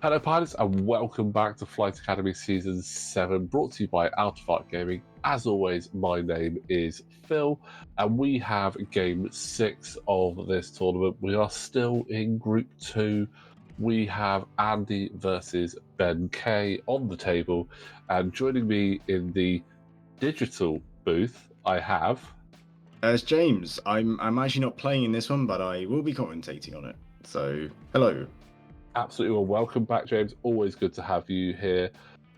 Hello, pilots, and welcome back to Flight Academy Season 7, brought to you by Out of Arc Gaming. As always, my name is Phil, and we have Game 6 of this tournament. We are still in Group 2. We have Andy versus Ben K on the table, and joining me in the digital booth, I have... It's James. I'm actually not playing in this one, but I will be commentating on it. So, hello. Absolutely. Well, welcome back, James. Always good to have you here.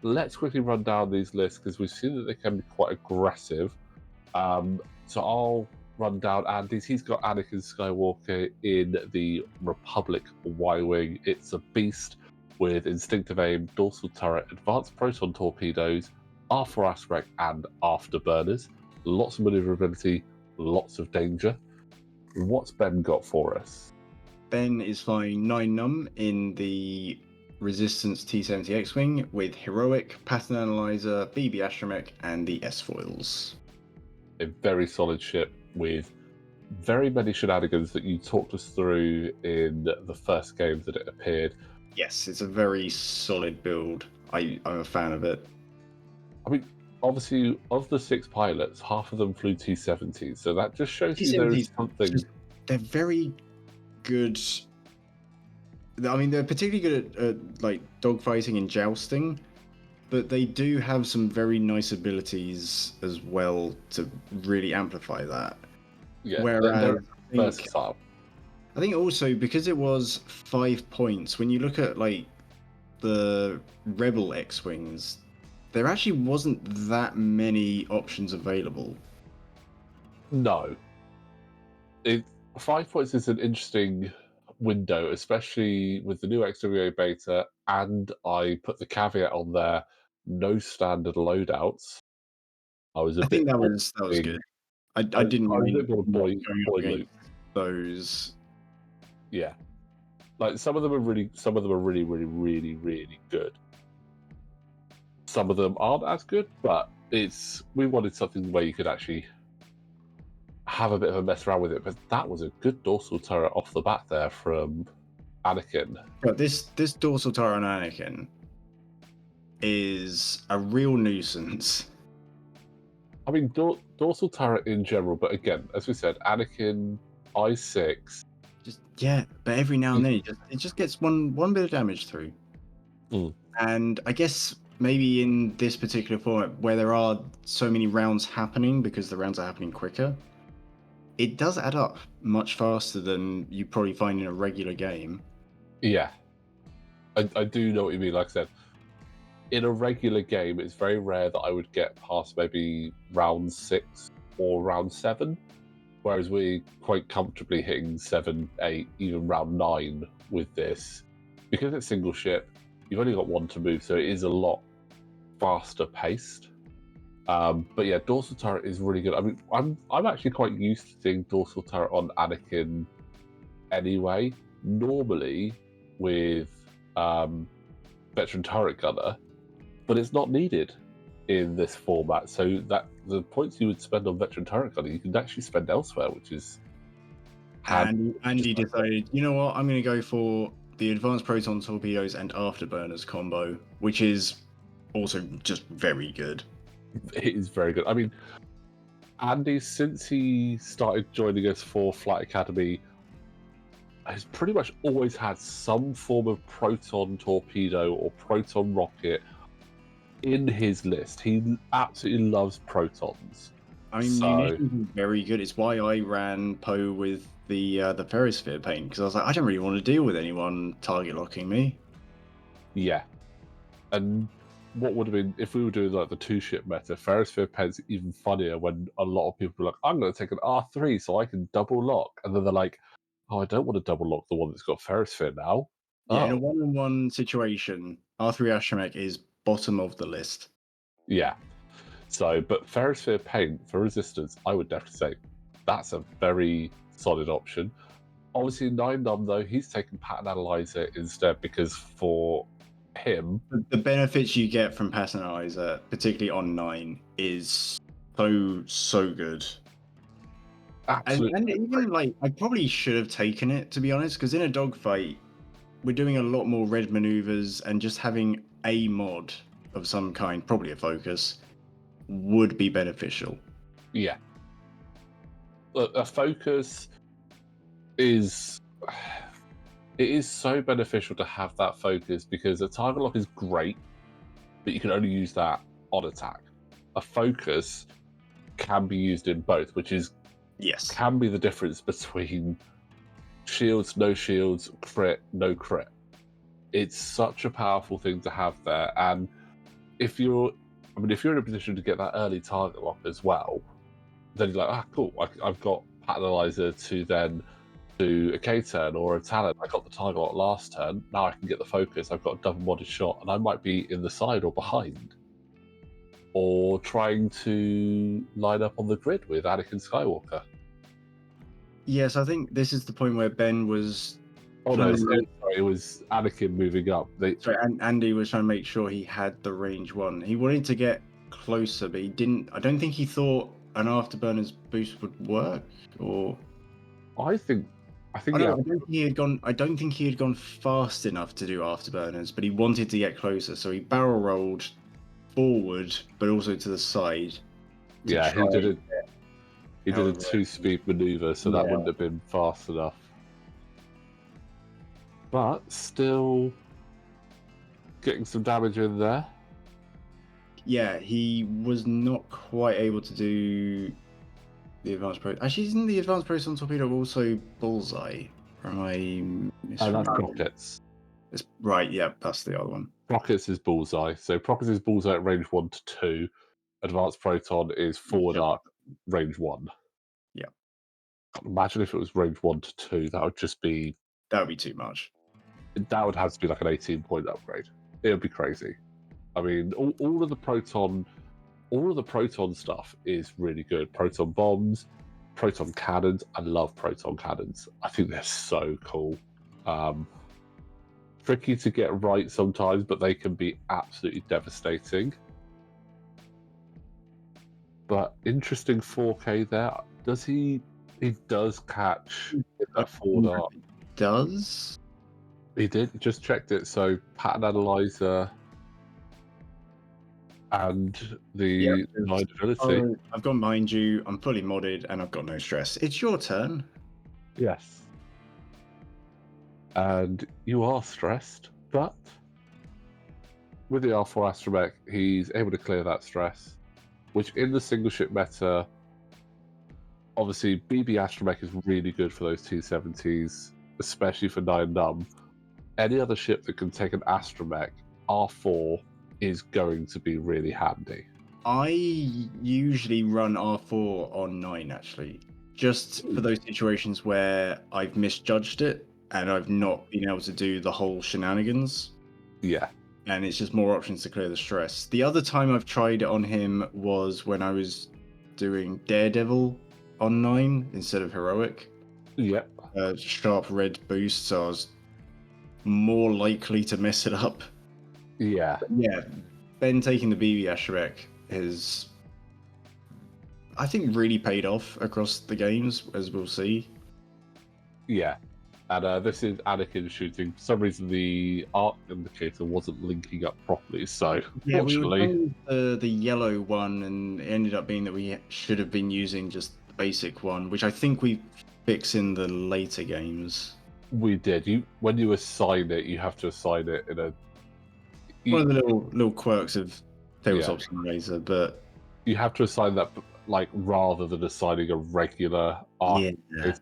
Let's quickly run down these lists because we've seen that they can be quite aggressive. So I'll run down Andy's. He's got Anakin Skywalker in the Republic Y-Wing. It's a beast with instinctive aim, dorsal turret, advanced proton torpedoes, R4 aspect, and afterburners. Lots of maneuverability, lots of danger. What's Ben got for us? Ben is flying 9 num in the Resistance T-70 X-Wing with Heroic, Pattern Analyzer, BB Astromech, and the S-Foils. A very solid ship with very many shenanigans that you talked us through in the first game that it appeared. Yes, it's a very solid build. I'm a fan of it. I mean, obviously, of the 6 pilots, half of them flew T-70s, so that just shows you there is something... They're very good. I mean, they're particularly good at like dogfighting and jousting, but they do have some very nice abilities as well to really amplify that. Yeah, Whereas versatile. I think also because it was 5 points, when you look at like the Rebel X-Wings, there actually wasn't that many options available. No. 5 points is an interesting window, especially with the new XWA Beta, and I put the caveat on there, no standard loadouts. I think that was good. I didn't mind boy against those. Yeah, like some of them are really good. Some of them aren't as good, but we wanted something where you could actually have a bit of a mess around with it. But that was a good dorsal turret off the bat there from Anakin. But this dorsal turret on Anakin is a real nuisance. I mean, dorsal turret in general, but again, as we said, Anakin I6. But every now and then it just gets one bit of damage through. And I guess maybe in this particular format where there are so many rounds happening because the rounds are happening quicker, it does add up much faster than you probably find in a regular game. Yeah, I do know what you mean. Like I said, in a regular game, it's very rare that I would get past maybe round 6 or round 7, whereas we're quite comfortably hitting 7, 8, even round 9 with this. Because it's single ship, you've only got one to move, so it is a lot faster paced. But yeah, dorsal turret is really good. I mean, I'm actually quite used to seeing dorsal turret on Anakin anyway. Normally with veteran turret gunner, but it's not needed in this format. So that the points you would spend on veteran turret gunner, you can actually spend elsewhere, which is. And Andy decided, you know what, I'm going to go for the advanced proton torpedoes and afterburners combo, which is also just very good. It is very good. I mean, Andy, since he started joining us for Flight Academy, has pretty much always had some form of proton torpedo or proton rocket in his list. He absolutely loves protons. I mean, munitions is very good. It's why I ran Poe with the Perisphere paint, because I was like, I don't really want to deal with anyone target locking me. Yeah, and what would have been if we were doing like the 2-ship meta? Ferrosphere paint's even funnier when a lot of people are like, I'm going to take an R3 so I can double lock, and then they're like, oh, I don't want to double lock the one that's got Ferrosphere now. Yeah, in a one-on-one situation, R3 Astromech is bottom of the list. Yeah. So, but Ferrosphere paint for resistance, I would definitely say that's a very solid option. Obviously, 9 num though, he's taking Pattern Analyzer instead because for him, the benefits you get from Pattern Analyzer, particularly on 9, is so good. Absolutely. And even like, I probably should have taken it, to be honest, because in a dogfight, we're doing a lot more red maneuvers, and just having a mod of some kind, probably a focus, would be beneficial. Yeah. Look, a focus is it is so beneficial to have that focus because a target lock is great, but you can only use that on attack. A focus can be used in both, which is Yes. can be the difference between shields, no shields, crit, no crit. It's such a powerful thing to have there, and if you're in a position to get that early target lock as well, then you're like, cool, I've got pattern analyzer to then do a K turn or a talent. I got the target lock last turn, now I can get the focus, I've got a double modded shot, and I might be in the side or behind, or trying to line up on the grid with Anakin Skywalker. Yes, I think this is the point where Ben was. Oh no, sorry, it was Anakin moving up. Sorry, and Andy was trying to make sure he had the range one. He wanted to get closer, but he didn't. I don't think he thought an afterburner's boost would work. Or I think I don't think he had gone. I don't think he had gone fast enough to do afterburners, but he wanted to get closer, so he barrel rolled forward, but also to the side. Yeah, he did it. He did a 2-speed maneuver, so that wouldn't have been fast enough. But still getting some damage in there. Yeah, he was not quite able to do the advanced pro. Actually, isn't the advanced proton torpedo also bullseye? Or am I That's rockets. It's right, yeah, that's the other one. Rockets is bullseye. So rockets is bullseye at range 1 to 2. Advanced proton is forward arc range 1. Yeah. Imagine if it was range 1 to 2, that would just be. That would be too much. That would have to be like an 18-point upgrade. It would be crazy. I mean, all of the proton stuff is really good. Proton bombs, proton cannons. I love proton cannons. I think they're so cool. Tricky to get right sometimes, but they can be absolutely devastating. But interesting 4K there. Does he does catch that forward arc. Does? He did. Just checked it. So pattern analyzer and the ability. I've gone behind you. I'm fully modded, and I've got no stress. It's your turn. Yes. And you are stressed, but with the R4 Astromech, he's able to clear that stress, which in the single ship meta, obviously BB Astromech is really good for those 270s, especially for 9 Num. Any other ship that can take an Astromech, R4 is going to be really handy. I usually run R4 on 9, actually, just for those situations where I've misjudged it and I've not been able to do the whole shenanigans. Yeah. And it's just more options to clear the stress. The other time I've tried it on him was when I was doing Daredevil on 9 instead of Heroic. Yep. Sharp red boost, so I was more likely to mess it up. Yeah. But yeah, Ben taking the BB Astromech has, I think, really paid off across the games, as we'll see. Yeah. And this is Anakin shooting. For some reason, the arc indicator wasn't linking up properly, so Yeah, fortunately, we were trying the yellow one, and it ended up being that we should have been using just the basic one, which I think we fix in the later games. We did. When you assign it, you have to assign it in a. One of the little quirks of Tabletop Simulator, but you have to assign that like rather than assigning a regular arc. Yeah.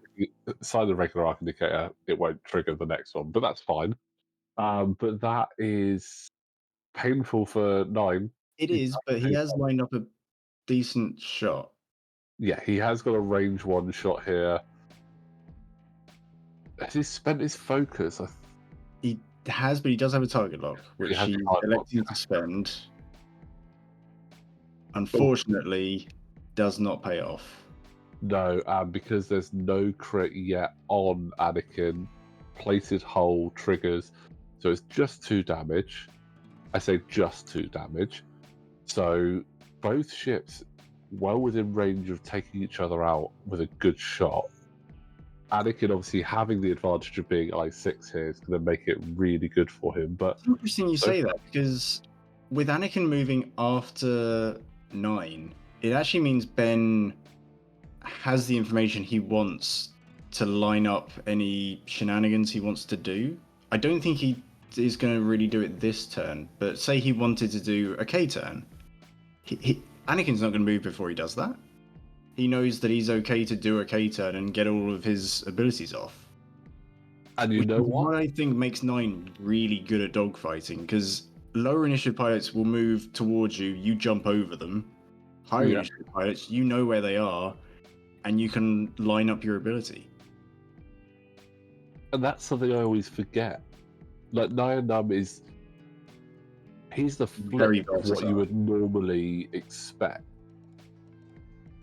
Assign the regular arc indicator, it won't trigger the next one, but that's fine. But that is painful for 9. It is, but he has lined up a decent shot. Yeah, he has got a range 1 shot here. Has he spent his focus? He has, but he does have a target lock, which he's electing to spend. Unfortunately, does not pay off. No, because there's no crit yet on Anakin. Plated hull triggers, so it's just 2 damage. I say just 2 damage. So both ships well within range of taking each other out with a good shot. Anakin obviously having the advantage of being I6 here is going to make it really good for him. But It's interesting you so say that, because with Anakin moving after 9, it actually means Ben has the information he wants to line up any shenanigans he wants to do. I don't think he is going to really do it this turn, but say he wanted to do a K turn, Anakin's not going to move before he does that. He knows that he's okay to do a K turn and get all of his abilities off. And you know what? I think makes 9 really good at dogfighting, because lower initiative pilots will move towards you, you jump over them. Higher initiative pilots, you know where they are, and you can line up your ability. And that's something I always forget. Like Nyan Num he's the flip of what you would normally expect.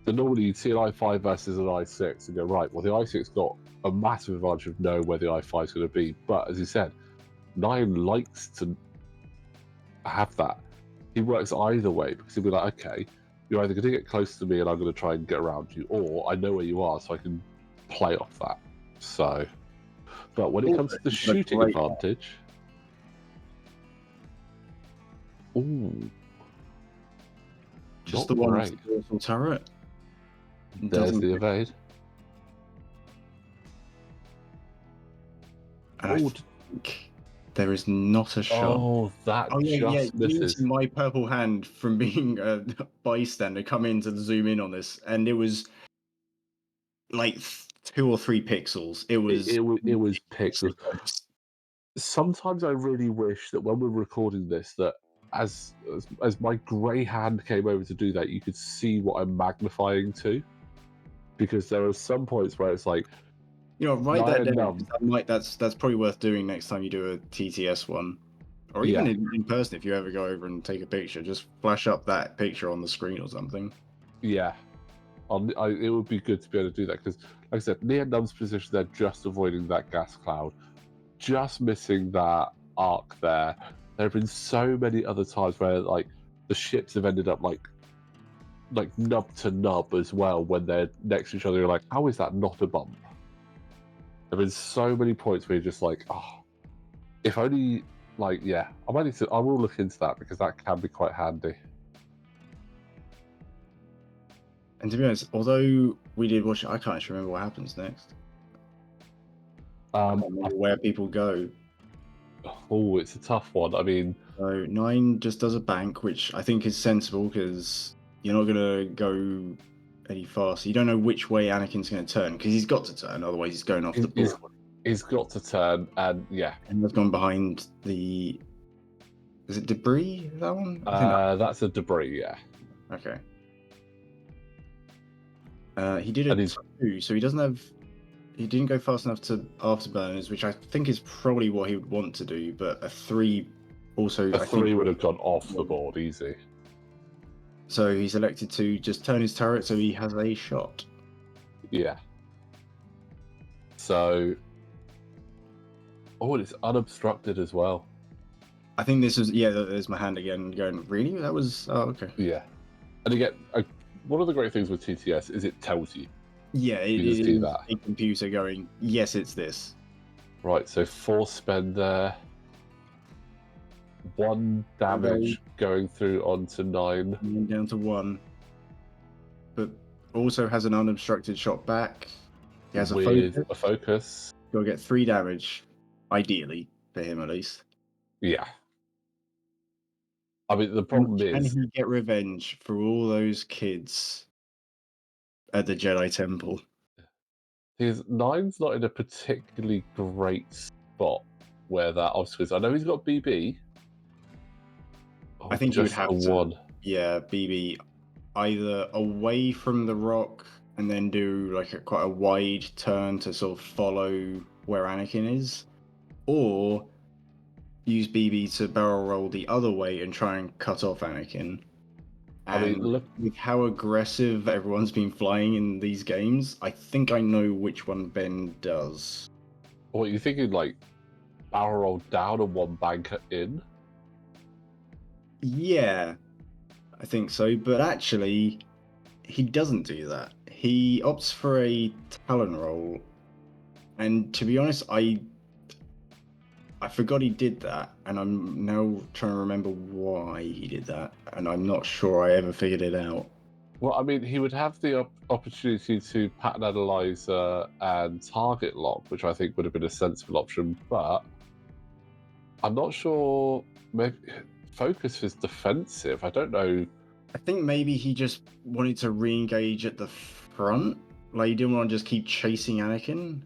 So normally you'd see an I5 versus an I6 and go, right, well the I6 got a massive advantage of knowing where the I5 is going to be. But as you said, Nyan likes to have that. He works either way, because he'll be like, okay, you're either going to get close to me and I'm going to try and get around you, or I know where you are so I can play off that. So, but when it comes to the shooting advantage, ooh, just the one with the dorsal turret. There's the evade. And I think there is not a shot. Oh, that just misses. My purple hand from being a bystander come in to zoom in on this, and it was like 2 or 3 pixels. It was pixels. Sometimes I really wish that when we're recording this, that as my grey hand came over to do that, you could see what I'm magnifying to, because there are some points where it's like, you know, write that down. That's probably worth doing next time you do a TTS one, or even in person. If you ever go over and take a picture, just flash up that picture on the screen or something. Yeah, it would be good to be able to do that, because, like I said, near Num's position, they're just avoiding that gas cloud, just missing that arc there. There have been so many other times where like the ships have ended up like nub to nub as well when they're next to each other. You're like, how is that not a bump? There have been so many points where you're just like, oh, if only, like, yeah, I will look into that, because that can be quite handy. And to be honest, although we did watch it, I can't actually remember what happens next. Where people go. Oh, it's a tough one. I mean, so 9 just does a bank, which I think is sensible, because you're not gonna go any faster. You don't know which way Anakin's going to turn, because he's got to turn, otherwise he's going off the board. He's got to turn, and yeah. And he's gone behind the... Is it debris, that one? That's a debris, yeah. Okay. He did a 2, so he doesn't have... He didn't go fast enough to afterburners, which I think is probably what he would want to do, but a 3 also... A 3 would have gone off the board, easy. So he's elected to just turn his turret so he has a shot. Yeah. So... Oh, and it's unobstructed as well. I think this is... Yeah, there's my hand again going, really? That was... Oh, okay. Yeah. And again, one of the great things with TTS is it tells you. Yeah, it is a computer going, yes, it's this. Right, so 4 spend there. 1 damage going through onto 9. And down to 1. But also has an unobstructed shot back. He has a focus. He'll get 3 damage, ideally, for him at least. Yeah. I mean, the problem is... Can he get revenge for all those kids at the Jedi Temple? His 9's not in a particularly great spot where that obviously is. I know he's got BB. I think he would have to. 1. Yeah, BB either away from the rock and then do like quite a wide turn to sort of follow where Anakin is, or use BB to barrel roll the other way and try and cut off Anakin. I mean, look with how aggressive everyone's been flying in these games, I think I know which one Ben does. What, you thinking, like, barrel roll down and 1 bank in? Yeah, I think so, but actually, he doesn't do that. He opts for a Talon roll And to be honest, I forgot he did that, and I'm now trying to remember why he did that, and I'm not sure I ever figured it out. Well, I mean, he would have the opportunity to pattern analyzer and target lock, which I think would have been a sensible option, but I'm not sure. Maybe focus is defensive. I don't know. I think maybe he just wanted to re-engage at the front. Like, he didn't want to just keep chasing Anakin.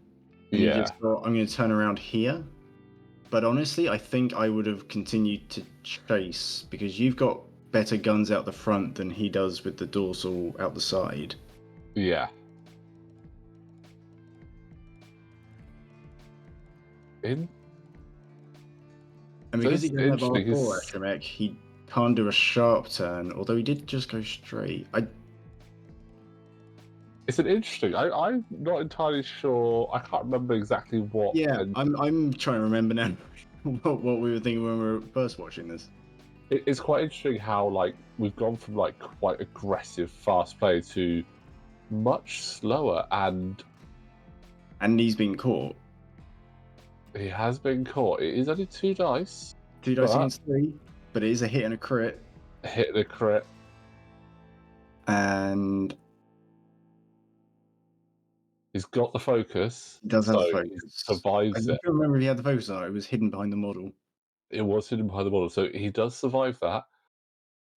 And he just thought, I'm going to turn around here. But honestly, I think I would have continued to chase, because you've got better guns out the front than he does with the dorsal out the side. Yeah. And because he doesn't have R4 astromech, he can't do a sharp turn, although he did just go straight. It's an interesting. I'm not entirely sure. I can't remember exactly what. Yeah, I'm trying to remember now what we were thinking when we were first watching this. It's quite interesting how like we've gone from like quite aggressive fast play to much slower, and he's been caught. He has been caught. It is only 2 dice. 2 dice against 3, but it is a hit and a crit. A hit and a crit. And he's got the focus. He does have the focus. He survives it. I don't remember if he had the focus or not. It was hidden behind the model. It was hidden behind the model. So he does survive that.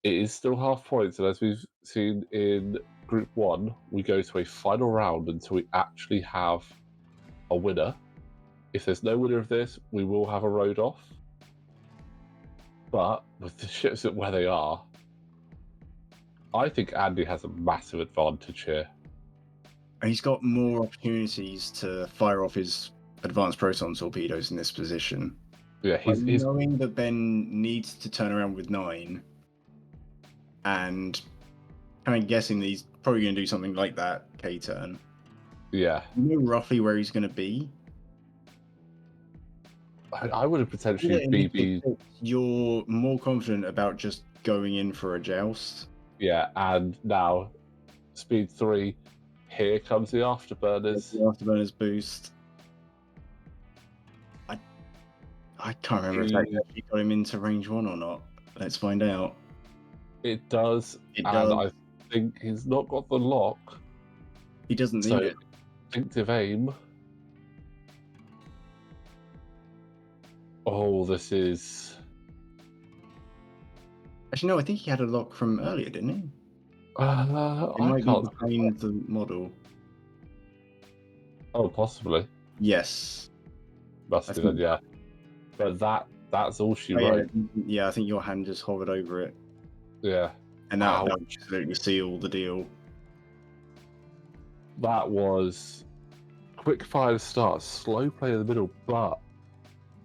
It is still half points. And as we've seen in Group 1, we go to a final round until we actually have a winner. If there's no winner of this, we will have a road off. But with the ships at where they are, I think Andy has a massive advantage here. He's got more opportunities to fire off his advanced proton torpedoes in this position. Yeah, he's knowing that Ben needs to turn around with 9, and kind of guessing that he's probably going to do something like that K-turn. Yeah. You know roughly where he's going to be? I would have potentially BB. You're more confident about just going in for a joust. Yeah, and now speed 3. Here comes the afterburners. The afterburners boost. I can't remember if that actually got him into range 1 or not. Let's find out. It does. I think he's not got the lock. He doesn't need it. Instinctive aim. Oh, this is. Actually, no, I think he had a lock from earlier, didn't he? I might can't be behind the model. Oh, possibly. Yes. Must be then, yeah. But that's all she wrote. Yeah, I think your hand just hovered over it. Yeah. And that would absolutely seal the deal. That was quick fire to start, slow play in the middle, but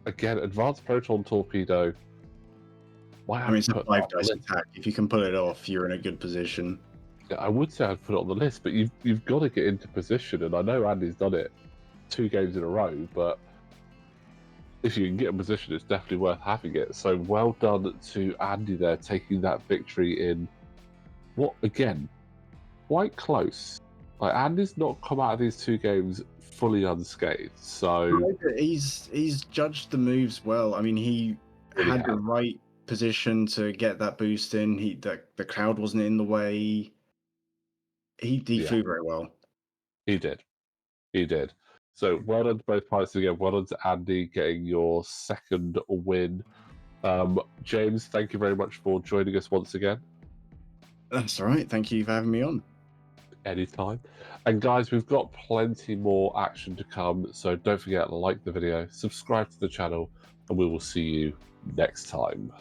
again, advanced proton torpedo. I mean, it's a 5 dice attack. If you can pull it off, you're in a good position. Yeah, I would say I'd put it on the list, but you've got to get into position, and I know Andy's done it 2 games in a row, but if you can get in position, it's definitely worth having it. So well done to Andy there, taking that victory in what, again, quite close. Like, Andy's not come out of these 2 games fully unscathed, so he's judged the moves well. I mean, he had the right position to get that boost in. The cloud wasn't in the way. He flew very well. He did. So well done to both pilots again. Well done to Andy getting your 2nd win. James, thank you very much for joining us once again. That's all right. Thank you for having me on. Anytime. And guys, we've got plenty more action to come, so don't forget to like the video, subscribe to the channel, and we will see you next time.